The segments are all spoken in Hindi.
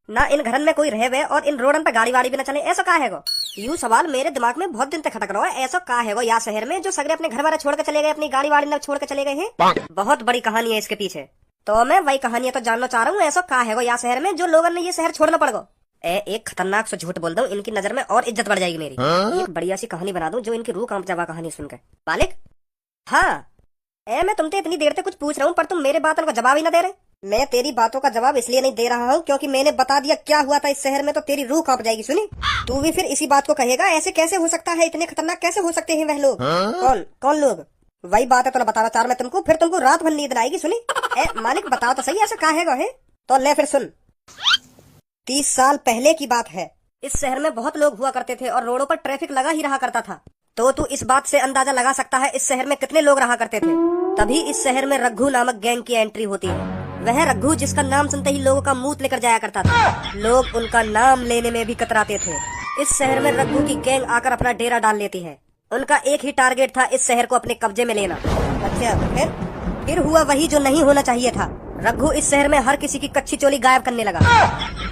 ना इन घरन में कोई रहे और इन रोडन पे गाड़ी वाड़ी भी न चले, ऐसा का है गो? यू सवाल मेरे दिमाग में बहुत दिन तक खटक रहा है, ऐसा का है गो या शहर में जो सगरे अपने घर वाले छोड़ के चले गए, अपनी गाड़ी वाड़ी न छोड़ के चले गए हैं? बहुत बड़ी कहानी है इसके पीछे, तो मैं वही कहानी तो जानना चाह रहा हूँ। ऐसा का है गो या शहर में जो लोगों ने ये शहर छोड़ना पड़ गो? एक खतरनाक सा झूठ बोल दूं, इनकी नजर में और इज्जत बढ़ जाएगी मेरी। एक बढ़िया सी कहानी बना दूं जो इनकी रूह कांप जावा कहानी सुनकर। मालिक, हाँ मैं तुमसे इतनी देर से कुछ पूछ रहा हूँ पर तुम मेरे बातों का जवाब ही ना दे रहे। मैं तेरी बातों का जवाब इसलिए नहीं दे रहा हूँ क्योंकि मैंने बता दिया क्या हुआ था इस शहर में, तो तेरी रूह कांप जाएगी। सुनी, तू भी फिर इसी बात को कहेगा ऐसे कैसे हो सकता है, इतने खतरनाक कैसे हो सकते हैं वह लोग? कौन कौन लोग? वही बात है तो बताना चाह मैं तुमको, फिर तुमको रात भर नींद आएगी। सुनी मालिक बताओ तो सही, ऐसा का है? तो ले फिर सुन। 30 साल पहले की बात है, इस शहर में बहुत लोग हुआ करते थे और रोडों पर ट्रैफिक लगा ही रहा करता था। तो तू इस बात से अंदाजा लगा सकता है इस शहर में कितने लोग रहा करते थे। तभी इस शहर में रघु नामक गैंग की एंट्री होती है। वह रघु जिसका नाम सुनते ही लोगों का मुंह लेकर जाया करता था, लोग उनका नाम लेने में भी कतराते थे। इस शहर में रघु की गैंग आकर अपना डेरा डाल लेती है। उनका एक ही टारगेट था, इस शहर को अपने कब्जे में लेना। अच्छा, फिर हुआ वही जो नहीं होना चाहिए था। रघु इस शहर में हर किसी की कच्ची चोली गायब करने लगा।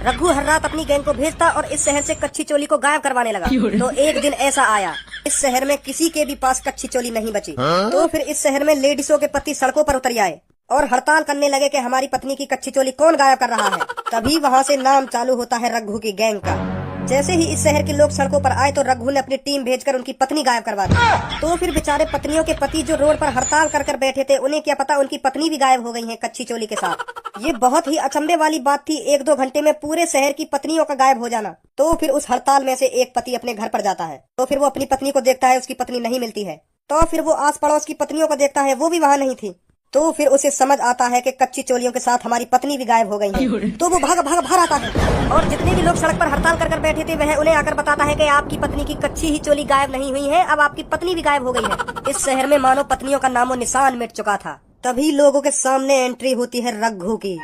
रघु हर रात अपनी गैंग को भेजता और इस शहर से कच्ची चोली को गायब करवाने लगा। तो एक दिन ऐसा आया, इस शहर में किसी के भी पास कच्ची चोली नहीं बची। तो फिर इस शहर में लेडीजों के पति सड़कों पर उतर आए और हड़ताल करने लगे कि हमारी पत्नी की कच्ची चोली कौन गायब कर रहा है। तभी वहाँ से नाम चालू होता है रघु की गैंग का। जैसे ही इस शहर के लोग सड़कों पर आए तो रघु ने अपनी टीम भेजकर उनकी पत्नी गायब करवा दी। तो फिर बेचारे पत्नियों के पति जो रोड पर हड़ताल कर बैठे थे, उन्हें क्या पता उनकी पत्नी भी गायब हो गई है कच्ची चोली के साथ। ये बहुत ही अचंभे वाली बात थी, 1-2 घंटे में पूरे शहर की पत्नियों का गायब हो जाना। तो फिर उस हड़ताल में से एक पति अपने घर पर जाता है, तो फिर वो अपनी पत्नी को देखता है, उसकी पत्नी नहीं मिलती है। तो फिर वो आस पड़ोस की पत्नियों को देखता है, वो भी वहाँ नहीं थी। तो फिर उसे समझ आता है कि कच्ची चोलियों के साथ हमारी पत्नी भी गायब हो गई है। तो वो भाग भाग बाहर आता है और जितने भी लोग सड़क पर हड़ताल कर बैठे थे वह उन्हें आकर बताता है कि आपकी पत्नी की कच्ची ही चोली गायब नहीं हुई है, अब आपकी पत्नी भी गायब हो गई है। इस शहर में मानो पत्नियों का नामो निशान मिट चुका था। तभी लोगों के सामने एंट्री होती है रघु की।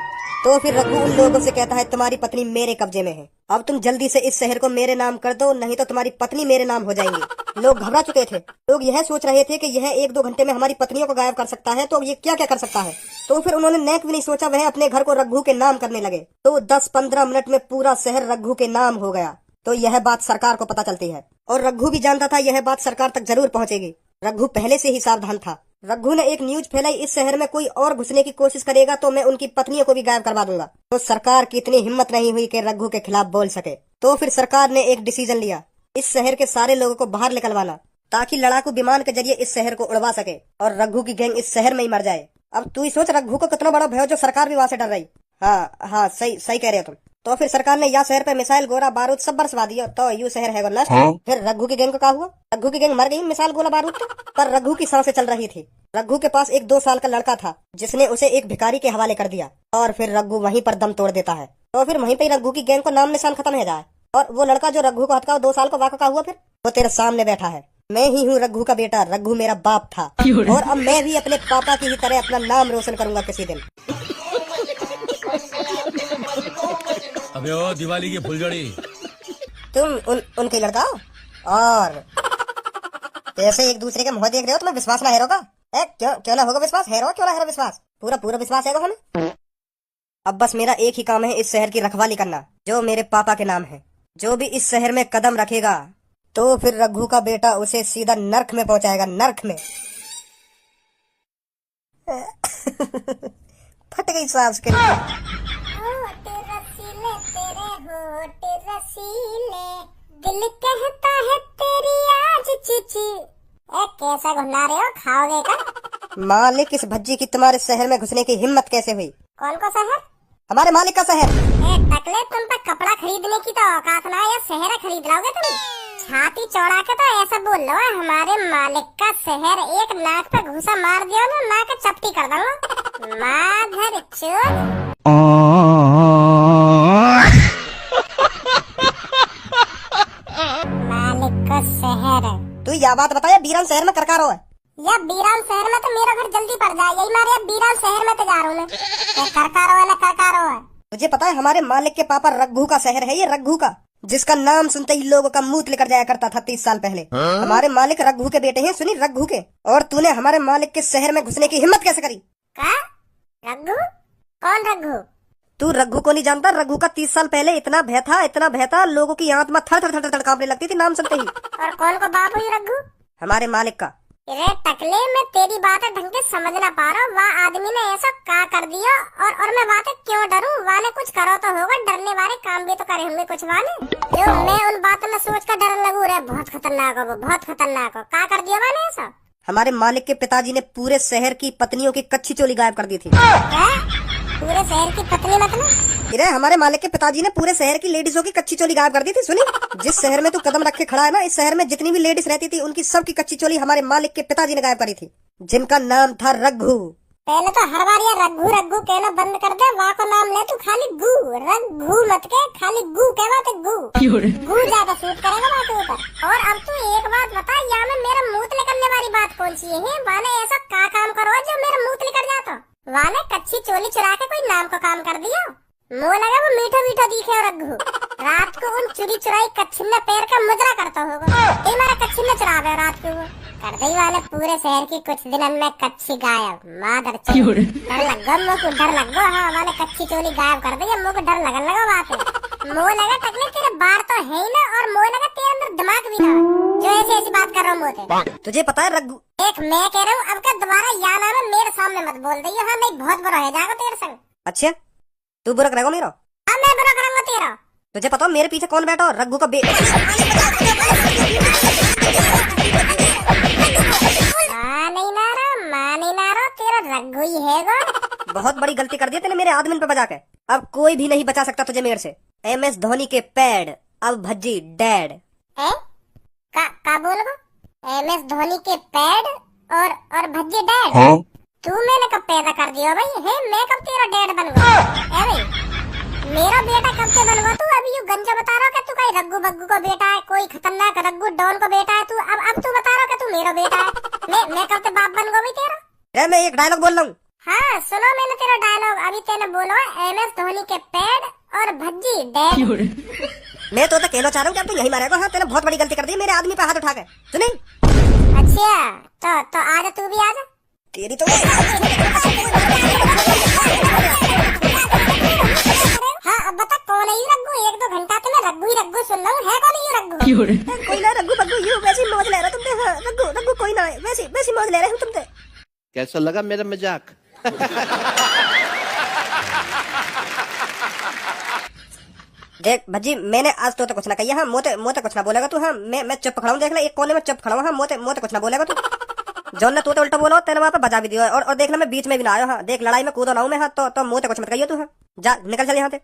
तो फिर रघु उन लोगों से कहता है, तुम्हारी पत्नी मेरे कब्जे में है, अब तुम जल्दी से इस शहर को मेरे नाम कर दो, नहीं तो तुम्हारी पत्नी मेरे नाम हो जाएंगी। लोग घबरा चुके थे, लोग यह सोच रहे थे कि यह 1-2 घंटे में हमारी पत्नियों को गायब कर सकता है, तो ये क्या क्या कर सकता है। तो फिर उन्होंने नेक भी नहीं सोचा, वह अपने घर को रघु के नाम करने लगे। तो 10-15 मिनट में पूरा शहर रघु के नाम हो गया। तो यह बात सरकार को पता चलती है और रघु भी जानता था यह बात सरकार तक जरूर पहुँचेगी। रघु पहले से ही सावधान था। रघु ने एक न्यूज फैलाई, इस शहर में कोई और घुसने की कोशिश करेगा तो मैं उनकी पत्नियों को भी गायब करवा दूंगा। तो सरकार की इतनी हिम्मत नहीं हुई कि रघु के खिलाफ बोल सके। तो फिर सरकार ने एक डिसीजन लिया, इस शहर के सारे लोगों को बाहर निकलवाना, ताकि लड़ाकू विमान के जरिए इस शहर को उड़वा सके और रघु की गैंग इस शहर में ही मर जाए। अब तू ही सोच रघु को कितना बड़ा भय हो जो सरकार भी वहाँ से डर रही। हाँ सही कह रहे हो तुम। तो फिर सरकार ने यहाँ शहर पे मिसाइल, गोला बारूद सब बरसवा दिया, तो यू शहर है नष्ट। फिर रघु की गैंग को क्या हुआ? रघु की गैंग मर गई मिसाइल गोला बारूद पर रघु की सांसें चल रही थी। रघु के पास एक 2 साल का लड़का था जिसने उसे एक भिखारी के हवाले कर दिया और फिर रघु वहीं पर दम तोड़ देता है। तो फिर वहीं पे रघु की गैंग को नाम निशान खत्म हो जाए। और वो लड़का जो रघु को हटका 2 साल को वाक़ा हुआ, फिर वो तेरे सामने बैठा है। मैं ही हूँ रघु का बेटा, रघु मेरा बाप था और अब मैं भी अपने पापा की ही तरह अपना नाम रोशन करूंगा किसी दिन। अबे ओ दिवाली की फुलझड़ी, तुम उनके लड़का और ऐसे एक दूसरे के मुंह देख रहे हो, तुम्हें विश्वास ना है होगा? क्यों ना होगा विश्वास? है क्यों ना है विश्वास? पूरा विश्वास है हमें। अब बस मेरा एक ही काम है, इस शहर की रखवाली करना जो मेरे पापा के नाम है। जो भी इस शहर में कदम रखेगा तो फिर रघु का बेटा उसे सीधा नर्क में पहुंचाएगा, नर्क में। फट गई सांस के दिल कहता है तेरी आज चिची। कैसा घुना रहे हो, खाओगे का? मालिक, इस भज्जी की तुम्हारे शहर में घुसने की हिम्मत कैसे हुई? कौन को शहर? हमारे मालिक का शहर। टकले, तुम पर कपड़ा खरीदने की तो औकात ना, या शहर खरीद लोगे तुम? छाती चौड़ा के तो ऐसा बोल लो, हमारे मालिक का शहर, एक नाक पे घूसा मार दिया ना, नाक चपटी कर दूंगा। माधर चोद। मालिक का शहर। तू यह बात बताया बीरान शहर में करकारो है? या बीरान शहर में तो मेरा घर जल्दी पड़ जाए, यही मारे बीरान शहर में तो जा रहा हूँ। करकारो है ना करकारो है। तुझे पता है हमारे मालिक के पापा रघु का शहर है ये, रघु का, जिसका नाम सुनते ही लोगों का मुंह लेकर जाया करता था 30 साल पहले। हमारे मालिक रघु के बेटे हैं, सुनी, रघु के। और तूने हमारे मालिक के शहर में घुसने की हिम्मत कैसे करी? का? रघु? कौन रघु? तू रघु को नहीं जानता? रघु का 30 साल पहले इतना भय था, लोगों की आत्मा थर थर थर थर कांपने लगती थी नाम सुनते ही। और कौन को बाप हुई रघु? हमारे मालिक का। अरे टकले, मैं तेरी बातें ढंग से समझ ना पा रहा हूँ। वह आदमी ने ऐसा का कर दिया और मैं बातें क्यों डरूं? वाले कुछ करो तो होगा, डरने वाले काम भी तो करे होंगे कुछ वाले। जो मैं उन बातों में सोच कर डरने लगूं, रे बहुत खतरनाक हो वो, बहुत खतरनाक हो। का कर दिया वाले ऐसा? हमारे मालिक के पिताजी ने पूरे शहर की पत्नियों की कच्ची चोली गायब कर दी थी। क्या? पूरे शहर की पत्नी मतलब? अरे हमारे मालिक के पिताजी ने पूरे शहर की लेडीजों की कच्ची चोली गायब कर दी थी। सुनी, जिस शहर में तू कदम रख के खड़ा है ना, इस शहर में जितनी भी लेडीज रहती थी उनकी सबकी कच्ची चोली हमारे मालिक के पिताजी ने गायब करी थी, जिनका नाम था रघु। पहले तो हर बार ये रघु रघु कहना बंद कर दे। वहाँ को नाम ले तू, खाली गु रघु मत के, खाली गु कहवा तो गु ज्यादा सूट करेगा बात ऊपर। और अब तू एक बात बता, यहाँ में मेरा मुंह निकलने वाली बात कौन सी है? वाले ऐसा का काम करो जो मेरा मुंह निकल जाता? वाले कच्ची चोली चुरा के कोई नाम को काम कर दिया? मुँह लगा वो मीठा मीठा दिखे रघु। रात को उन चुरी चुराई कच्छिन्ना पैर का मुजरा करता होगा। ये मेरा कच्छिन्ना चुरा गया रात को वो। कर दई वाले पूरे शहर की कुछ दिन में कच्ची गायब। मादर चोद, डर लग गो मुझको, डर लग गो। हाँ वाले कच्ची चोली गायब कर दी, मुझको डर लगन लगा बात है। मुँह लगा टकले, तेरे बार तो है ही ना, और मुँह लगा तेरे अंदर दिमाग भी ना, जो ऐसी ऐसी बात कर रहा हूँ मुँह। तुझे पता है रघु? एक मैं कह रहा हूँ, अब का दोबारा या नाम है मेरे सामने मत बोल दी। हाँ नहीं, बहुत बुरा हो जाएगा तेरे संग। अच्छा, तू बुरा करेगा मेरा? हाँ मैं बुरा करूंगा तेरा। तुझे पता मेरे पीछे कौन बैठा हो? रघु का नहीं नारो, तेरा रघु ही है। बहुत बड़ी गलती कर दी तेने मेरे आदमी पे बजा के। अब कोई भी नहीं बचा सकता तुझे मेरे से। MS धोनी के पैड, अब भज्जी डैड। का बोल गो? MS धोनी के पैड और भज्जी डैड? तू मैंने कब पैदा कर दिया भाई? है मैं कब तेरा डैड बन गया? भाई मेरा बेटा कब से बन गया? तू अभी यूं गंजा बता रहा है कि तू कोई रघु बग्गू का बेटा है, कोई खतरनाक रघु डॉन का बेटा है। तू अब तू बता रहा है कि तू मेरा बेटा है। मैं कब से बाप बन गया भाई तेरा? मैं एक डायलॉग बोल रहा हूँ। हाँ सुनो मैंने तेरा डायलॉग। अभी तेने बोला MS धोनी के पैड और भज्जी डैड। मैं तो कहना चाह रहा हूँ कि अब तू यही मारेगा। हाँ तेने बहुत बड़ी गलती कर दी मेरे आदमी पे हाथ उठा के। सुनी? अच्छा तो आजा, तू भी आजा। तेरी तो हाँ अब बता कौन है ये रघु? 1-2 घंटा तो मैं रघु ही रघु सुन रहा हूँ। है कौन ये रघु? कोई ना रघु बग्गू, यू वैसी मौज ले रहा तुमने। हाँ रघु कोई ना, वैसी मौज ले रहे हो तुमने। कैसा लगा मेरा मजाक? देख भज्जी, मैंने आज तो कुछ ना कही। हाँ मोते कुछ ना बोलेगा तू। हाँ मैं चुप खड़ा हूँ, देख ले एक कोने में चुप खड़ा हूँ। हाँ मोते कुछ ना बोलेगा तू। जॉन ने तोते उल्टा बोला, तेने वहाँ पे बजा भी दिया। और देखना मैं बीच में भी ना आया। हाँ देख लड़ाई में कूदा ना हूँ मैं। हाँ तो मोते कुछ मत कहियो तू। हाँ जा निकल चल यहाँ से।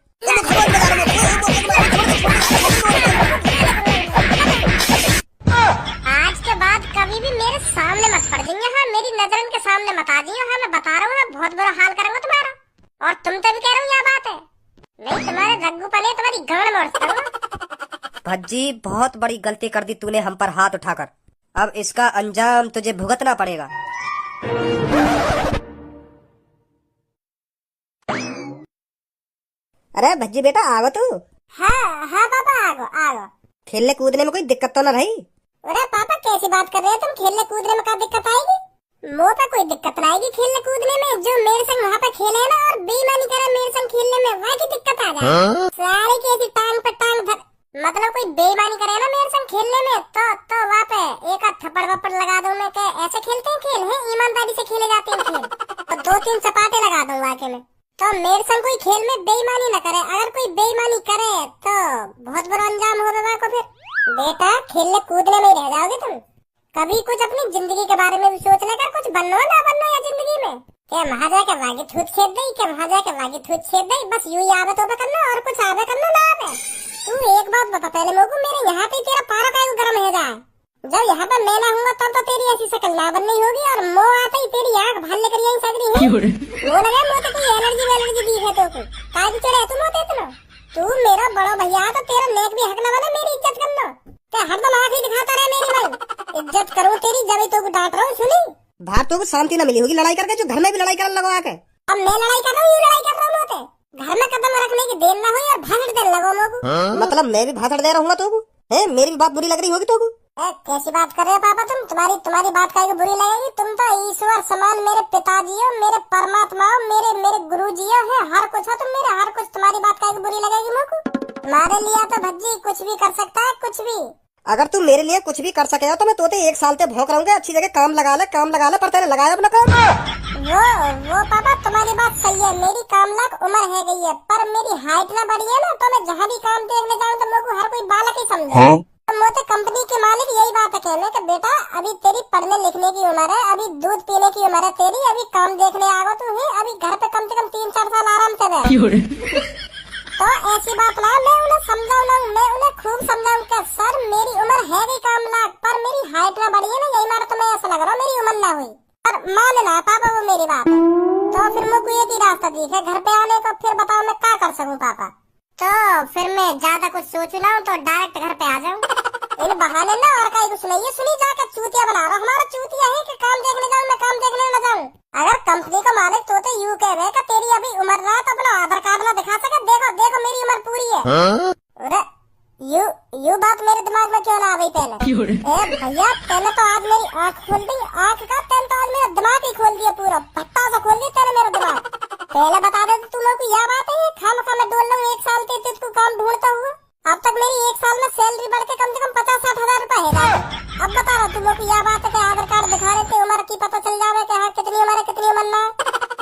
आज के बाद कभी भी मेरे सामने मत पड़ जाइए। हाँ मेरी नजर के सामने मत आ जाइए। हाँ मैं बता रहा हूँ ना, बहुत बुरा हाल करूंगा तुम्हारा। और तुम तो भी कह रहा हूँ यह बात है, नहीं तुम्हारे रघु पने तुम्हारी गांड मोड़ दूंगा। भज्जी बहुत बड़ी गलती कर दी तूने हम पर हाथ उठाकर। अब इसका अंजाम तुझे भुगतना पड़ेगा। अरे भज्जी बेटा आगो तू। हाँ पापा आगो। खेलने कूदने में कोई दिक्कत तो ना रही? अरे पापा कैसी बात कर रहे हो तुम? खेलने कूदने में क्या दिक्कत आएगी? मुँह पे कोई दिक्कत ना आएगी खेलने कूदने में। जो मेरे संग वहाँ पे खेले ना और बेईमानी करे मेरे संग खेलने में, वहाँ की दिक्कत आ जाए। सारी कैसी टांग पे टांग धर, मतलब कोई बेईमानी करे ना मेरे संग खेलने में तो वहाँ पे एक आध थप्पड़ वप्पड़ लगा दूं मैं। ऐसे खेलते हैं खेल? है ईमानदारी से खेले जाते हैं खेल? तो 2-3 चपाटे लगा दूं वाके में। तो मेरे संग कोई खेल में बेईमानी न करे। अगर कोई बेईमानी करे तो बहुत बुरा अंजाम होगा वहाँ को। फिर बेटा खेलने कूदने में ही रह जाओगे तुम। कभी कुछ अपनी जिंदगी के बारे में भी सोच लेकर कुछ बनना ना बनना या जिंदगी में। क्या वहाँ जाके वागी थूत छेद दई, क्या वहाँ जाके वागी थूत छेद दई, बस यूं ही आवे तो करना और कुछ आवे करना ना आवे। तू एक बात बता पहले मोगू, मेरे यहाँ पे तेरा पारा का गर्म है जाए। जब यहाँ पे मैं ना हूँगा तब तो तेरी ऐसी शक्ल ना बननी होगी और मोह आते ही तेरी आँख भाल लेकर यही सगरी है। वो लगे मुँह तो कोई एलर्जी वेलर्जी दी है तो काहे चढ़े तुम होते इतना? तू मेरा बड़ा भैया तो तेरा नेक भी हक ना बना मेरी इज्जत करना। क्या हरदम आँख ही दिखाता रहे मेरी भाई? इज्जत करूँ तेरी जब तो डांट रहा हूँ। सुनी बाहर तो शांति न मिली होगी लड़ाई करके, जो घर में भी लड़ाई करने लगो आके। अब मैं लड़ाई कर रहा हूँ, लड़ाई कर रहा हूँ। घर में कदम रखने की देर ना हुई और भाषण देने लगो मोगू। मतलब मैं भी भाषण दे रहा हूँ तो है? मेरी भी बात बुरी लग रही होगी तो? कैसी बात कर रहे हो पापा तुम? तुम्हारी तुम्हारी बात काहे को बुरी लगेगी? तुम तो ईश्वर समान मेरे पिताजी हो, मेरे परमात्मा हो, मेरे गुरुजी हो, है हर कुछ हो तुम मेरे, हर कुछ। तुम्हारी बात काहे को बुरी लगेगी मुझको? तुम्हारे लिए तो भज्जी कुछ भी कर सकता है, कुछ भी। अगर तू मेरे लिए कुछ भी कर सके हो तो मैं तोते 1 साल से भौंक रहूंगा। अच्छी जगह काम लगा ले, पर तेरे लगाया अपना काम। वो पापा तुम्हारी बात सही है, मेरी काम लाख उम्र है गई है, पर मेरी हाइट ना बढ़ी है ना, तो मैं जहाँ भी काम देखने जाऊँ तो मेरे को हर कोई बालक ही समझे। तो मोटे कंपनी के मालिक यही बात है कहने कि बेटा अभी तेरी पढ़ने लिखने की उम्र है, अभी दूध पीने की उम्र है तेरी, अभी काम देखने आगो तू है, अभी घर पे कम से कम 3-4 साल आराम से रह। तो ऐसी बात ना, मैं उन्हें समझाऊँ, मैं उन्हें खूब समझाऊँ कि सर मेरी उम्र है गई काम लाख, पर मेरी हाइट ना बढ़ी है ना, यही मारा तुम्हें ऐसा लग रहा मेरी उम्र ना हुई। पर मान लेना पापा वो मेरी बात है। तो फिर मुझको एक ही रास्ता दिखे घर पे आने को, फिर बताओ मैं क्या कर सकूँ पापा? तो फिर मैं ज्यादा कुछ सोच ना तो डायरेक्ट घर पे आ जाऊँ। इन बहाने ना और कहीं कुछ नहीं है, सुनी जाकर चूतिया बना रहा। हमारा चूतिया है कि काम देखने जाऊँ, मैं काम देखने न जाऊँ। अगर कंपनी का मालिक तो यूं कह रहे कि तेरी अभी उम्र रहा तो अपना आधार कार्ड ना दिखा सके, देखो देखो मेरी उम्र पूरी है। अरे यू बात मेरे दिमाग में क्यों ना आ गई पहले? ए भैया तैने तो आज मेरी आँख खोल दी, आँख का तैने तो आज मेरा दिमाग ही खोल दिया, पूरा भट्टा सा खोल दिया तैने मेरा दिमाग। पहले बता दे तुम लोग को यह बात है, खामखा मैं डोल लूँ 1 साल से तुझको काम ढूंढता हुआ। अब तक मेरी 1 साल में सैलरी बढ़ के कम से कम 50-60 हजार रुपए है। अब बता रहा तुम लोग को यह बात है कि आधार कार्ड दिखा रहे थे उम्र की पता चल जावे कि हाँ कितनी उम्र है कितनी उम्र ना।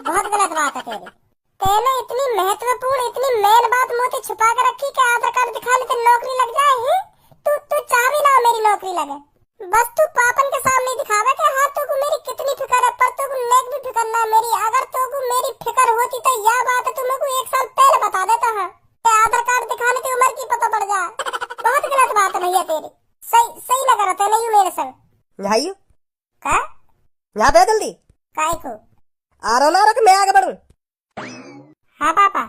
बहुत गलत बात है तेरी। तेने इतनी महत्वपूर्ण इतनी मेन बात मोती छुपा के रखी कि आधार कार्ड दिखा ले तो नौकरी लग जाए है। तू चाह भी ना मेरी नौकरी लगे, बस तू पापन के सामने दिखावे कि हाँ तुमको मेरी कितनी फिक्र है, पर तुमको नेक भी फिक्र ना मेरी। अगर तुमको मेरी फिक्र होती तो यह बात तुमको 1 साल पहले बता देता है। आधार कार्ड दिखाने की उम्र की पता पड़ जाए। बहुत गलत बात है भैया तेरी, सही लग रहा था नहीं मेरे संग। भाइयों क्या यहाँ पे जल्दी काय को आ रहा ना रख मैं आगे बढ़ूं। हाँ पापा।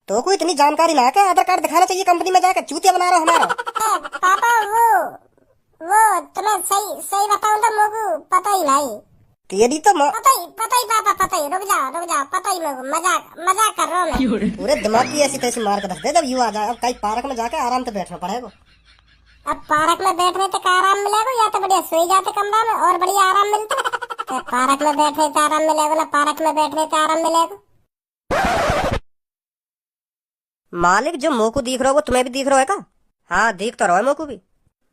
तो कोई इतनी जानकारी ना के आधार कार्ड दिखाना चाहिए कंपनी में जाकर चूतिया बना रहा हमारा। पापा वो तुम्हें सही बताऊं तो मुझको पता ही नहीं। तेरी तो पता ही पापा पता ही। रुक जाओ पता ही मुझको, मजाक कर रहा हूँ मैं। पूरे दिमाग की ऐसी तैसी मार के रख दे जब यू आ जाए। अब कहीं पार्क में जाके आराम से बैठना पड़ेगा। अब पार्क में बैठने तक आराम मिलेगा या तो बढ़िया सोई जाते कमरा में और बढ़िया आराम मिलता। पार्क में बैठने से आराम मिलेगा ना, पार्क में बैठने से आराम मिलेगा। मालिक जो मोकू दिख रहा हो वो तुम्हें भी दिख रहा है का? हाँ दिख तो रहा है मोकू भी।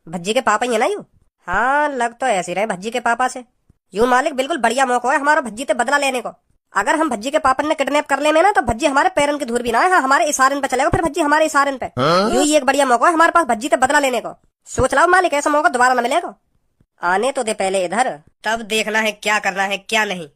भज्जी के पापा ही है ना यू? हाँ लग तो ऐसे रहे भज्जी के पापा से। यू मालिक बिल्कुल बढ़िया मौका है हमारा भज्जी से बदला लेने को। अगर हम भज्जी के पापा ने किडनैप कर ले में ना तो भज्जी हमारे पैरन की धूल भी ना है, हाँ हमारे इशारन पे चलेगा, फिर भज्जी हमारे इशारन पे। यू ही एक बढ़िया मौका है हमारे पास भज्जी से बदला लेने को। सोच लो मालिक ऐसा मौका दोबारा न मिलेगा। आने तो दे पहले इधर, तब देखना है क्या करना है क्या नहीं।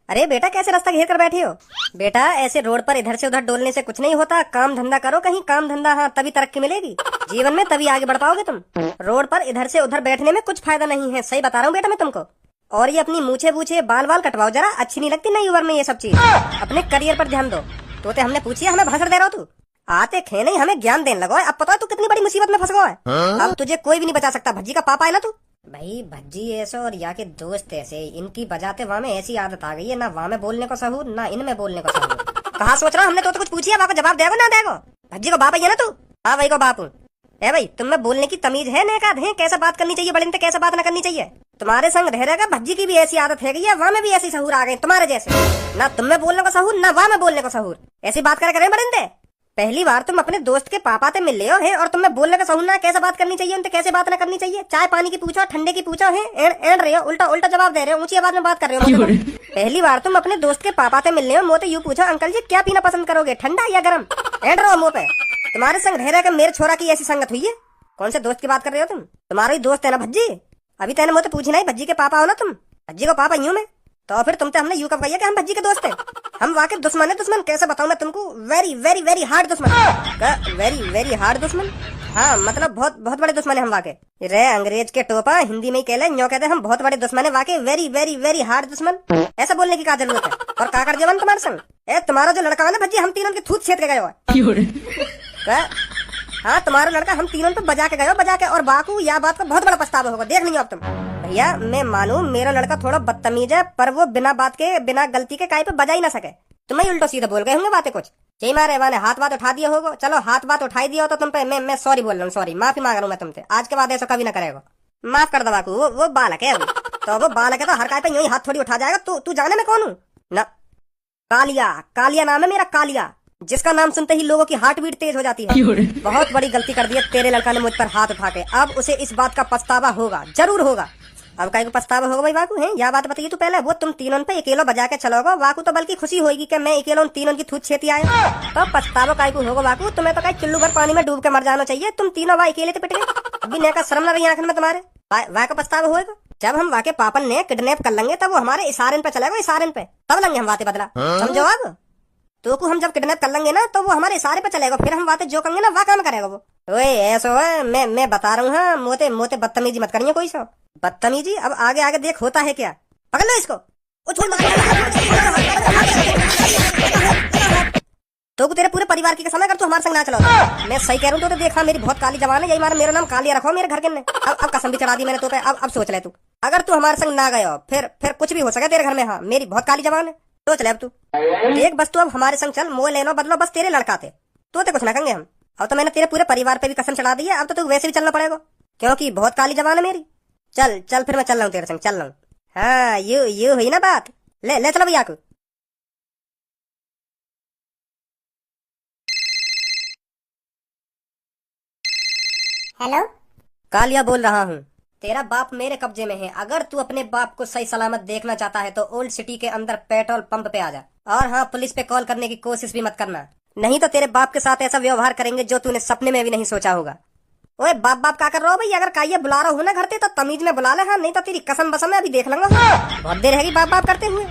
अरे बेटा कैसे रास्ता घेर कर बैठी हो? बेटा ऐसे रोड पर इधर से उधर डोलने से कुछ नहीं होता, काम धंधा करो कहीं काम धंधा, हाँ तभी तरक्की मिलेगी जीवन में, तभी आगे बढ़ पाओगे तुम। रोड पर इधर से उधर बैठने में कुछ फायदा नहीं है, सही बता रहा हूँ बेटा मैं तुमको। और ये अपनी मूछे बूछे बाल बाल कटवाओ जरा, अच्छी नहीं लगती नई उम्र में ये सब चीज। अपने करियर पर ध्यान दो। तो हमने पूछी हमें भाषण दे रहा हो तू? आते खे नहीं हमें ज्ञान देने लगो। अब पता है तू कितनी बड़ी मुसीबत में फंस गया है। अब तुझे कोई भी नहीं बचा सकता। भज्जी का पापा है ना तू। भाई भज्जी ऐसे और या के दोस्त ऐसे, इनकी बजाते वहाँ में ऐसी आदत आ गई है, ना वहाँ में बोलने को सहूर ना इनमें बोलने को सहूर। कहाँ सोच रहा हमने तो कुछ पूछी है, वहाँ को जवाब देगा ना देगा? भज्जी को बाप है ना तू? हाँ भाई को बाप हूँ। है भाई तुम में बोलने की तमीज है नेकाद है, कैसे बात करनी चाहिए बड़े कैसे बात न करनी चाहिए। तुम्हारे संग रह रहेगा भज्जी की भी ऐसी आदत है गई है, वहाँ में भी ऐसी सहूर आ गए तुम्हारे जैसे। ना तुम में बोलने को सहूर ना वहाँ में बोलने को सहूर, ऐसी बात करे बड़े। पहली बार तुम अपने दोस्त के पापा से मिल रहे हो है और तुम्हें बोलने का सहूर ना कैसे बात करनी चाहिए उनसे कैसे बात ना करनी चाहिए। चाय पानी की पूछो ठंडे की पूछो है, एंड रहे हो उल्टा जवाब दे रहे हो, ऊंची आवाज में बात कर रहे हो। पहली बार तुम अपने दोस्त के पापा से मिल रहे हो, मुँह यूँ पूछो अंकल जी क्या पीना पसंद करोगे ठंडा या गर्म, एंड रहो मुँह पे। तुम्हारे संग रह रहे मेरे छोरा की ऐसी संगत हुई है। कौन से दोस्त की बात कर रहे हो तुम? तुम्हारा ही दोस्त है ना भज्जी? अभी तेने मुझे पूछी नहीं भज्जी के पापा हो ना तुम? भज्जी को पापा यूं मैं तो फिर तुमसे हमने यूं कब कहा कि हम भज्जी के दोस्त हैं? हम वाकई दुश्मन है। दुश्मन कैसे बताऊं मैं तुमको? वेरी वेरी वेरी हार्ड दुश्मन। वेरी वेरी हार्ड दुश्मन, हाँ मतलब बहुत बड़े दुश्मन है हम वाकई। रे अंग्रेज के टोपा हिंदी में ही कहले यूं कहते हम बहुत बड़े दुश्मन है वाकई, वेरी वेरी वेरी हार्ड दुश्मन। ऐसा बोलने की क्या जरूरत है? और का कर जवान तुम्हारे संग? तुम्हारा जो लड़का है ना भज्जी हम तीनों के थूत छेद के गए। हाँ तुम्हारा लड़का हम तीनों पे बजा के और बाकू या बात का बहुत बड़ा पछतावा होगा, देख लियो अब तुम। भैया मैं मानू मेरा लड़का थोड़ा बदतमीज है, पर वो बिना बात के बिना गलती के काई पे बजा ही ना सके। तुम्हें उल्टो सीधा बोल गए होंगे बातें कुछ। जी मारे मैंने हाथ बात उठा दिया होगा। चलो हाथ बात उठाई दिया हो तो तुम पे मैं सॉरी बोल रहा हूँ, सॉरी, माफी मांग रहा हूँ मैं तुमसे। आज के बाद ऐसा कभी ना करेगा। माफ कर दो बाकू, वो बालक है अभी। तो वो बालक है तो हर काय पे यूं ही हाथ थोड़ी उठा जाएगा। तू जाने में कौन हूँ ना। कालिया, कालिया नाम है मेरा, कालिया, जिसका नाम सुनते ही लोगों की हार्ट बीट तेज हो जाती है। बहुत बड़ी गलती कर दी है तेरे लड़का ने मुझ पर हाथ उठा के। अब उसे इस बात का पछतावा होगा, जरूर होगा। अब काय को पछतावा होगा भाई बाकू है? या बात बताइए तू पहले। वो तुम तीनों पे अकेलो बजा के चलोगे बाकू तो बल्कि खुशी होगी कि मैं अकेलो उन तीनों की थूत छेती आया। तो पछतावा काय को होगा बाकू? तुम्हें तो कहीं चुल्लू भर पानी में डूब के मर जाना चाहिए। तुम तीनों भाई अकेले तो पिट गए। अभी ने का शर्म ना रही आंख में तुम्हारे? वाह का पछतावा होगा जब हम वाके पापन ने किडनैप कर लेंगे, तब वो हमारे इशारे पे चलेगा, इशारे पे तब लेंगे हम वाते बदला। समझो अब तो को हम जब किडनैप कर लेंगे ना तो वो हमारे इशारे पे चलेगा, फिर हम बातें जो करेंगे ना वह काम करेगा वो। ओए ऐसा है, मैं बता रहा हूँ। हाँ, मोते मोते बदतमीजी मत करिए कोई सा बदतमीजी। अब आगे आगे देख होता है क्या। पकड़ लो इसको। तो तेरे पूरे परिवार की कसम है अगर तू हमारे संग ना चलो। मैं सही कह रहा हूँ। तो देखा मेरी बहुत काली जवान है, यही मारा मेरा नाम कालिया रखो मेरे घर के ने। अब कसम भी चढ़ा दी मैंने तो पे। अब सोच ले तू, अगर तू हमारे संग ना गए फिर कुछ भी हो सके तेरे घर में। हाँ, मेरी बहुत काली जवान है, सोच ले अब तू। देख बस तू अब हमारे संग चल, मोह लेनो बदलो बस, तेरे लड़का थे तो कुछ ना कहेंगे हम। अब तो मैंने तेरे पूरे परिवार पे भी कसम चढ़ा दी है। अब तो तू वैसे भी चलना पड़ेगा क्योंकि बहुत काली जवान है मेरी। चल चल फिर मैं चल रहा हूँ तेरे संग, चल रहा हूँ। हाँ यू हुई ना बात। ले चलो भैया को। हेलो, कालिया बोल रहा हूँ। तेरा बाप मेरे कब्जे में है। अगर तू अपने बाप को सही सलामत देखना चाहता है तो ओल्ड सिटी के अंदर पेट्रोल पंप पे आ जा। और हाँ, पुलिस पे कॉल करने की कोशिश भी मत करना, नहीं तो तेरे बाप के साथ ऐसा व्यवहार करेंगे जो तूने सपने में भी नहीं सोचा होगा। ओए बाप क्या कर रहा हो भाई? अगर काइये बुला रहा हूँ ना घर पे तो तमीज में बुला ले। हाँ, नहीं तो तेरी कसम बसम अभी देख लूंगा। बहुत देर रहेगी बाप करते हुए।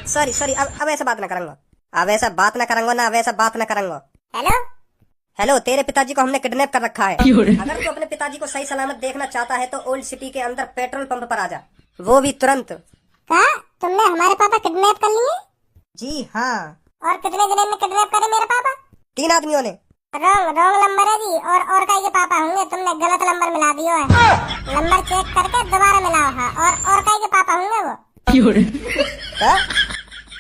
सॉरी अब ऐसा बात ना करूंगा। अब ऐसा बात ना करूंगा ना, अब ऐसा बात ना करूंगा। हेलो, तेरे पिताजी को हमने किडनैप कर रखा है। अगर तू अपने पिताजी को सही सलामत देखना चाहता है तो ओल्ड सिटी के अंदर पेट्रोल पंप पर आ जा, वो भी तुरंत। क्या तुमने हमारे पापा किडनैप कर लिए? जी हाँ। और कितने दिनों में किडनैप करे मेरे पापा? 3 आदमियों ने। रॉन्ग नंबर है जी। और का ये पापा होंगे, तुमने गलत नंबर मिला दिया है। नंबर चेक करके दोबारा मिलाओ। हाँ, और का ये पापा होंगे वो।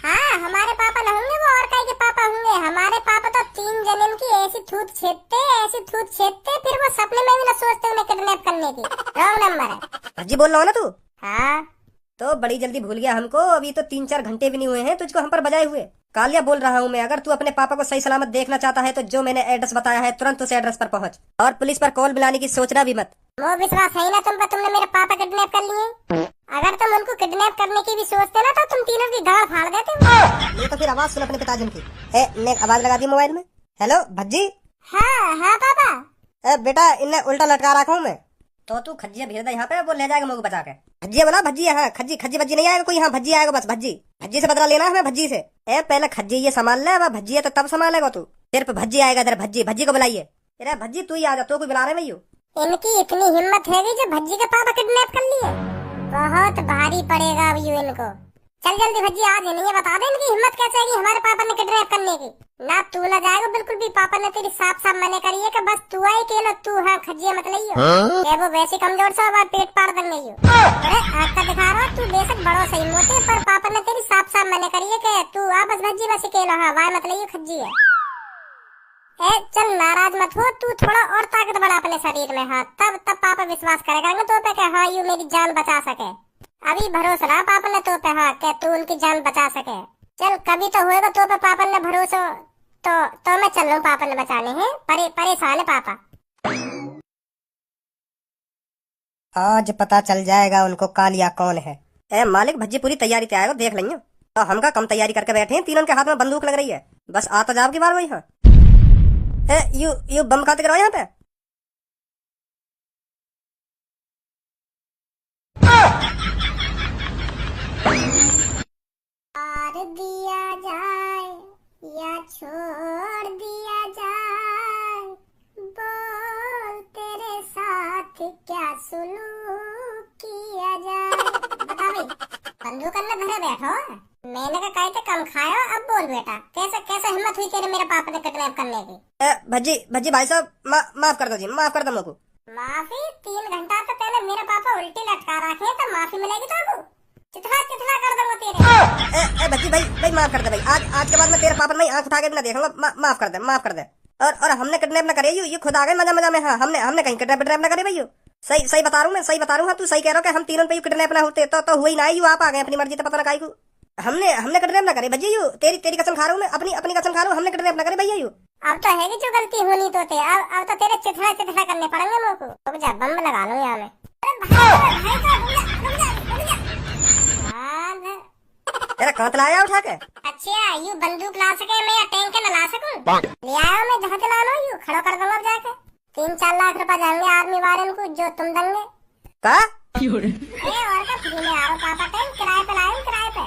हाँ, हमारे पापा न होंगे वो, और का के पापा होंगे। हमारे पापा तो 3 जन्म की ऐसी थूत छेदते फिर वो सपने में भी न सोचते उन्हें किडनैप करने की। रॉन्ग नंबर है। भज्जी बोल रहा हो ना तू? हाँ, तो बड़ी जल्दी भूल गया हमको। अभी तो 3-4 घंटे भी नहीं हुए हैं तुझको हम पर बजाए हुए। कालिया बोल रहा हूँ मैं। अगर तू अपने पापा को सही सलामत देखना चाहता है तो जो मैंने एड्रेस बताया है तुरंत उस एड्रेस पर पहुँच, और पुलिस पर कॉल मिलाने की सोचना भी मत। वो विश्वास है ना तुम पर, तुमने मेरे पापा किडनैप कर लिए? अगर तुम उनको किडनैप करने की भी सोचते ना तो तुम तीनों की गाड़ फाड़ देते। ये तो फिर आवाज सुन अपने पिताजी की। ने आवाज लगा दी मोबाइल में। हेलो भज्जी। हाँ पापा। बेटा इन्हें उल्टा लटका रखा हूँ मैं। तो तू खज्जिया भेज दे यहाँ पे, वो ले जाएगा मुझे बचा के। भज्जिया बोला, भज्जी। हाँ, खज्जी भज्जी नहीं आएगा कोई। हाँ, भज्जी आएगा बस। भज्जी से बदला लेना है हमें, भज्जी से। पहले खज्जी ये संभाल ले, अब भज्जी है तो तब संभालेगा तू। सिर्फ भज्जी आएगा इधर। भज्जी को बुलाइए। अरे भज्जी तू ही आ जा, तो कोई बुला रहे भैया। इनकी इतनी हिम्मत है जो भज्जी के पापा किडनैप कर लिए। बहुत भारी पड़ेगा अब यू इनको। चल जल्दी भज्जी आ जाए, नहीं बता दे इनकी हिम्मत कैसे है हमारे पापा ने किडनैप करने की। ना तू ना जाएगा बिल्कुल भी। पापा ने तेरी साफ मना करी है कि बस तू आई के ना तू। हाँ, खज्जिया मत लियो। वो वैसे कमजोर सा बात पेट पाड़ देंगे यू। अरे आँख का दिखा रहा तू बेशक बड़ो सही मोटे, पर पापा ने तेरी साफ मना करी है कि तू आ बस भज्जी बस अकेला। हाँ, वाय मत लियो, खज्जी है। चल नाराज मत हो, तू थोड़ा और ताकत बढ़ा अपने शरीर में। हाँ, तब पापा विश्वास करेगा तो पे हाँ यू मेरी जान बचा सके। अभी भरोसा रहा पापा ने तो पे। हाँ, क्या तू उनकी जान बचा सके। चल कभी तो होएगा तो पे पापा ने भरोसा। तो मैं चल रहा हूँ पापा ने बचाने हैं। परेशान है पापा। आज पता चल जाएगा उनको कालिया कौन है। मालिक भज्जी पूरी तैयारी पे आएगा, देख लेंगे। तो हम का कम तैयारी करके बैठे हैं। तीनों के हाथ में बंदूक लग रही है, बस आता जाओ की बार वही। हाँ, यू बम खाते कराओ यहाँ पे। मार दिया जाए या छोड़ दिया जाए, बोल तेरे साथ क्या सुलूक किया जाए। बता भाई, बंदूक अंदर भरे बैठो। मैंने का कहते कम खायो। अब बोल बेटा, कैसे हिम्मत हुई तेरे मेरे पापा ने किडनैप करने की? भज्जी भाई साहब माफ कर दो जी, माफ कर दो मुझको। माफी? 3 घंटा तो पहले मेरे पापा उल्टी लटका रखे हैं, तो माफी मिलेगी तो चितला कर दूंगा तेरे। भज्जी भाई माफ कर दे भाई, आज के बाद मैं तेरे पापा में आंख उठा के भी ना देखूंगा। माफ कर दे, माफ कर दे। और हमने किडनैप ना करे ये खुद आ गए मजा मजा में। हाँ, हमने कहीं किडनैप ना करे भाई। सही बता रहा हूँ मैं, सही बता रहा हूँ। हाँ, तू सही कह रहा है कि हम तीनों पे किडनैप ना होते तो हुई ना, यू आप आ गए अपनी मर्जी से, पता ना काई को। हमने किडनैप ना करे भैया, यू तेरी कसम खा रहा हूँ मैं, अपनी कसम खा रहा हूँ, हमने किडनैप ना करे भैया यू। अब तो है कि जो गलती होनी तो थे, अब तो तेरे चिथड़ा करने पड़ेंगे मेरे को। रुक जा, बम लगा लो यहाँ में। तेरा कांत लाया उठा के। अच्छा, यू बंदूक ला सके मैं या टैंक न ला सकूं? ले आया मैं, जहाँ से लाना यू खड़ा कर दूंगा जाके। 3-4 लाख रुपए जाएंगे आर्मी वाले को जो तुम देंगे का। और क्या फ्री में आ रहा पापा, टैंक किराए पे लाए, किराए पे।